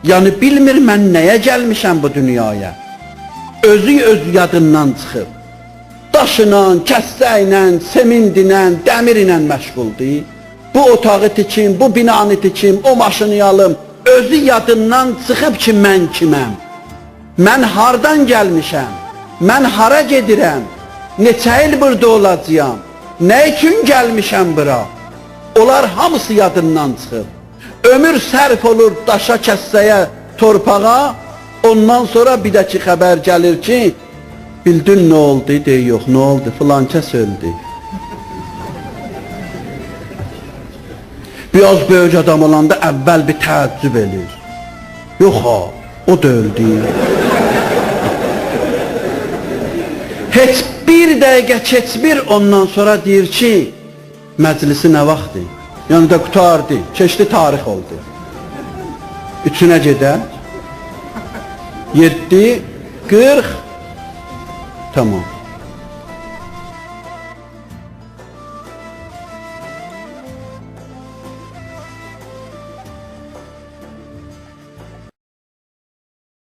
Yəni bilmir mən nəyə gəlmişəm bu dünyaya. Özü öz yadından çıxıb. Daşla, kəssəylə, semindlə, dəmirlə məşğuldur. Bu otağı tikim, bu binanı tikim, o maşını alım. Özü yadından çıxıb ki mən kiməm. Mən hardan gəlmişəm? Mən hara gedirəm? Neçə il burada olacağam? Nə üçün gəlmişəm bura? Onlar hamısı yadından çıxıb. Ömür sərf olur daşa, kəssəyə, torpağa. Ondan sonra bir də ki xəbər gəlir ki, bildin nə oldu? Deyir, yox, nə oldu? Filan kəs öldü. Biraz böyük adam olanda əvvəl bir təəccüb edir. Yox ha, o da öldü. Heç bir dəqiqə keçmir, ondan sonra deyir ki, məclisi nə vaxtdır? Yəni də qutardı, keçdi tarix oldu. Üçünə gedər. 7, 40, tamam.